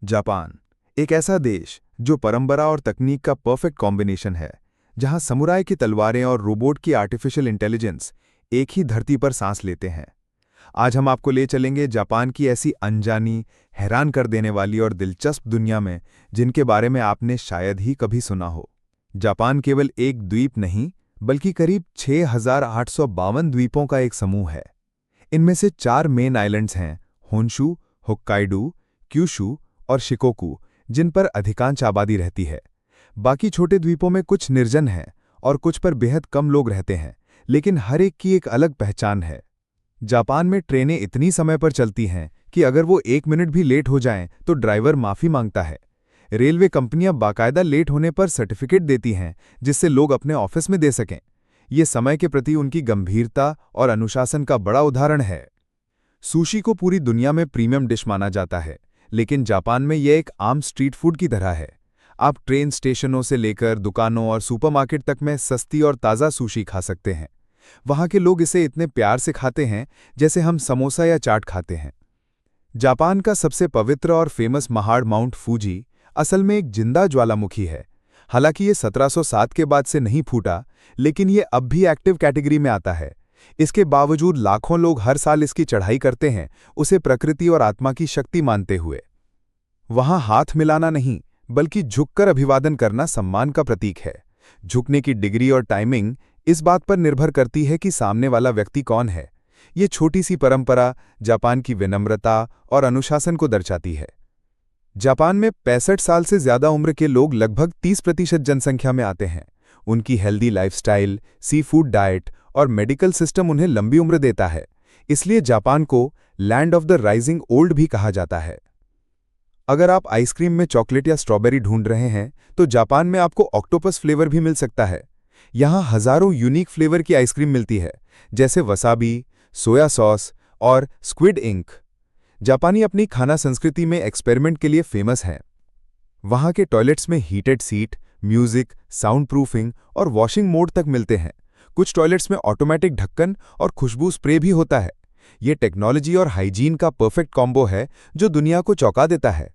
Japan एक ऐसा देश जो परंपरा और तकनीक का परफेक्ट कॉम्बिनेशन है, जहां समुराई की तलवारें और रोबोट की आर्टिफिशियल इंटेलिजेंस एक ही धरती पर सांस लेते हैं। आज हम आपको ले चलेंगे जापान की ऐसी अनजानी, हैरान कर देने वाली और दिलचस्प दुनिया में, जिनके बारे में आपने शायद ही कभी सुना हो। जापान केवल एक द्वीप नहीं, बल्कि करीब 6,852 द्वीपों का एक समूह है। इनमें से 4 मेन आइलैंड्स हैं: होन्शु, होक्काइडो, क्यूशु और शिकोकू, जिन पर अधिकांश आबादी रहती है। बाकी छोटे द्वीपों में कुछ निर्जन हैं और कुछ पर बेहद कम लोग रहते हैं, लेकिन हर एक की एक अलग पहचान है। जापान में ट्रेनें इतनी समय पर चलती हैं कि अगर वो 1 मिनट भी लेट हो जाएं तो ड्राइवर माफी मांगता है। रेलवे कंपनियां बाकायदा लेट होने पर सर्टिफिकेट देती हैं, जिससे लोग अपने ऑफिस में दे सकें। ये समय के प्रति उनकी गंभीरता और अनुशासन का बड़ा उदाहरण है। सुशी को पूरी दुनिया में प्रीमियम डिश माना जाता है, लेकिन जापान में यह एक आम स्ट्रीट फूड की तरह है। आप ट्रेन स्टेशनों से लेकर दुकानों और सुपरमार्केट तक में सस्ती और ताज़ा सुशी खा सकते हैं। वहाँ के लोग इसे इतने प्यार से खाते हैं जैसे हम समोसा या चाट खाते हैं। जापान का सबसे पवित्र और फेमस पहाड़ माउंट फूजी असल में एक जिंदा ज्वालामुखी है। हालांकि ये 1707 के बाद से नहीं फूटा, लेकिन ये अब भी एक्टिव कैटेगरी में आता है। इसके बावजूद लाखों लोग हर साल इसकी चढ़ाई करते हैं, उसे प्रकृति और आत्मा की शक्ति मानते हुए। वहां हाथ मिलाना नहीं, बल्कि झुककर अभिवादन करना सम्मान का प्रतीक है। झुकने की डिग्री और टाइमिंग इस बात पर निर्भर करती है कि सामने वाला व्यक्ति कौन है। ये छोटी सी परंपरा जापान की विनम्रता और अनुशासन को दर्शाती है। जापान में 65 साल से ज्यादा उम्र के लोग लगभग 30% जनसंख्या में आते हैं। उनकी healthy lifestyle, sea food diet और मेडिकल सिस्टम उन्हें लंबी उम्र देता है। इसलिए जापान को land of the rising old भी कहा जाता है। अगर आप आइसक्रीम में चॉकलेट या स्ट्रॉबेरी ढूंढ रहे हैं, तो जापान में आपको ऑक्टोपस फ्लेवर भी मिल सकता है। यहाँ हजारों यूनिक फ्लेवर की आइसक्रीम मिलती है, जैसे वसाबी, सोया सॉस और स्क्विड इंक। जापानी अपनी खाना संस्कृति में एक्सपेरिमेंट के लिए फेमस हैं। वहाँ के टॉयलेट्स में heated seat, music, sound proofing और वॉशिंग मोड तक मिलते हैं। कुछ टॉयलेट्स में ऑटोमेटिक ढक्कन और खुशबू स्प्रे भी होता है। ये टेक्नोलॉजी और हाइजीन का परफेक्ट कॉम्बो है, जो दुनिया को चौंका देता है।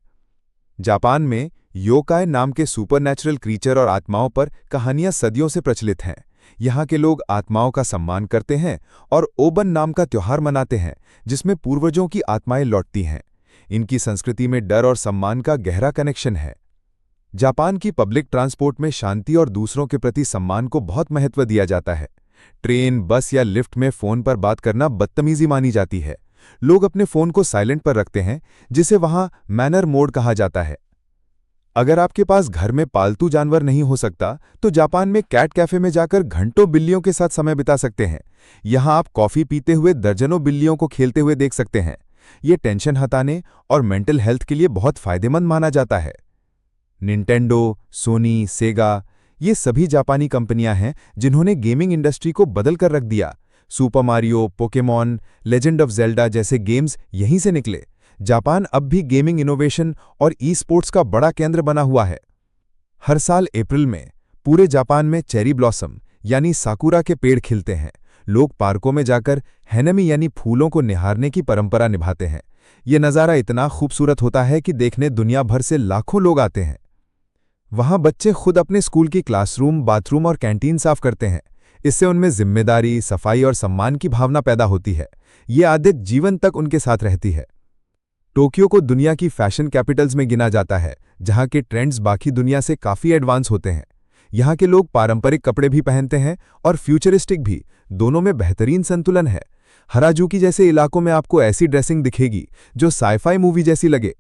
जापान में योकाई नाम के सुपरनैचुरल क्रीचर और आत्माओं पर कहानियां सदियों से प्रचलित हैं। यहाँ के लोग आत्माओं का सम्मान करते हैं और ओबन नाम का त्योहार मनाते हैं, जिसमें पूर्वजों की आत्माएं लौटती हैं। इनकी संस्कृति में डर और सम्मान का गहरा कनेक्शन है। जापान की पब्लिक ट्रांसपोर्ट में शांति और दूसरों के प्रति सम्मान को बहुत महत्व दिया जाता है। ट्रेन, बस या लिफ्ट में फोन पर बात करना बदतमीजी मानी जाती है। लोग अपने फोन को साइलेंट पर रखते हैं, जिसे वहां मैनर मोड कहा जाता है। अगर आपके पास घर में पालतू जानवर नहीं हो सकता, तो जापान में कैट कैफे में जाकर घंटों बिल्लियों के साथ समय बिता सकते हैं। यहां आप कॉफी पीते हुए दर्जनों बिल्लियों को खेलते हुए देख सकते हैं। ये टेंशन हटाने और मेंटल हेल्थ के लिए बहुत फायदेमंद माना जाता है। निंटेंडो, सोनी, सेगा, ये सभी जापानी कंपनियां हैं जिन्होंने गेमिंग इंडस्ट्री को बदल कर रख दिया। Super Mario, Pokemon, legend of Zelda जैसे गेम्स यहीं से निकले। जापान अब भी गेमिंग इनोवेशन और ई स्पोर्ट्स का बड़ा केंद्र बना हुआ है। हर साल अप्रैल में पूरे जापान में चेरी ब्लॉसम यानी साकुरा के पेड़ खिलते हैं। लोग पार्कों में जाकर हैनमी यानी फूलों को निहारने की परंपरा निभाते हैं। ये नज़ारा इतना खूबसूरत होता है कि देखने दुनिया भर से लाखों लोग आते हैं। वहाँ बच्चे खुद अपने स्कूल की क्लासरूम, बाथरूम और कैंटीन साफ करते हैं। इससे उनमें जिम्मेदारी, सफाई और सम्मान की भावना पैदा होती है। ये आदत जीवन तक उनके साथ रहती है। टोक्यो को दुनिया की फैशन कैपिटल्स में गिना जाता है, जहाँ के ट्रेंड्स बाकी दुनिया से काफ़ी एडवांस होते हैं। यहाँ के लोग पारंपरिक कपड़े भी पहनते हैं और फ्यूचरिस्टिक भी, दोनों में बेहतरीन संतुलन है। हराजुकी जैसे इलाकों में आपको ऐसी ड्रेसिंग दिखेगी जो साइफाई मूवी जैसी लगे।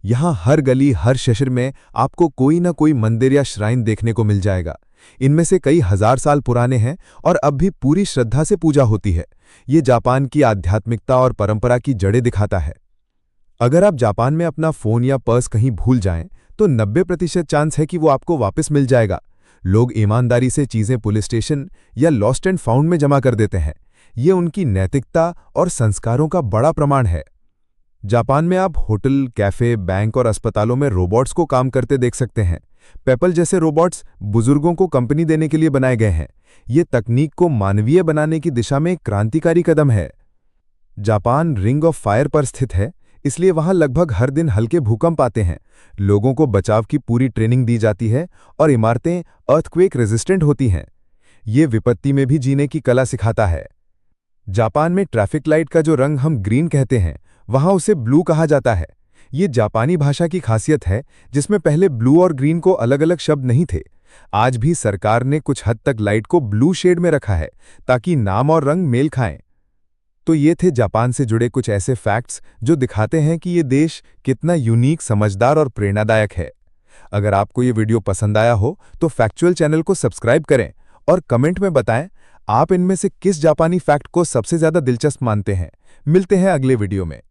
यहाँ हर गली, हर शहर में आपको कोई ना कोई मंदिर या श्राइन देखने को मिल जाएगा। इनमें से कई हजार साल पुराने हैं और अब भी पूरी श्रद्धा से पूजा होती है। ये जापान की आध्यात्मिकता और परंपरा की जड़ें दिखाता है। अगर आप जापान में अपना फ़ोन या पर्स कहीं भूल जाएं, तो 90% चांस है कि वो आपको वापस मिल जाएगा। लोग ईमानदारी से चीज़ें पुलिस स्टेशन या लॉस्ट एंड फाउंड में जमा कर देते हैं। ये उनकी नैतिकता और संस्कारों का बड़ा प्रमाण है। जापान में आप होटल, कैफे, बैंक और अस्पतालों में रोबोट्स को काम करते देख सकते हैं। पेपल जैसे रोबोट्स बुजुर्गों को कंपनी देने के लिए बनाए गए हैं। ये तकनीक को मानवीय बनाने की दिशा में एक क्रांतिकारी कदम है। जापान रिंग ऑफ फायर पर स्थित है। इसलिए वहां लगभग हर दिन हल्के भूकंप आते हैं। लोगों को बचाव की पूरी ट्रेनिंग दी जाती है और इमारतें अर्थक्वेक रेजिस्टेंट होती हैं। ये विपत्ति में भी जीने की कला सिखाता है। जापान में ट्रैफिक लाइट का जो रंग हम ग्रीन कहते हैं, वहां उसे ब्लू कहा जाता है। ये जापानी भाषा की खासियत है, जिसमें पहले ब्लू और ग्रीन को अलग-अलग शब्द नहीं थे। आज भी सरकार ने कुछ हद तक लाइट को ब्लू शेड में रखा है, ताकि नाम और रंग मेल खाएं। तो ये थे जापान से जुड़े कुछ ऐसे फैक्ट्स जो दिखाते हैं कि ये देश कितना यूनिक, समझदार और प्रेरणादायक है। अगर आपको ये वीडियो पसंद आया हो तो फैक्चुअल चैनल को सब्सक्राइब करें और कमेंट में बताएं आप इनमें से किस जापानी फैक्ट को सबसे ज्यादा दिलचस्प मानते हैं। मिलते हैं अगले वीडियो में।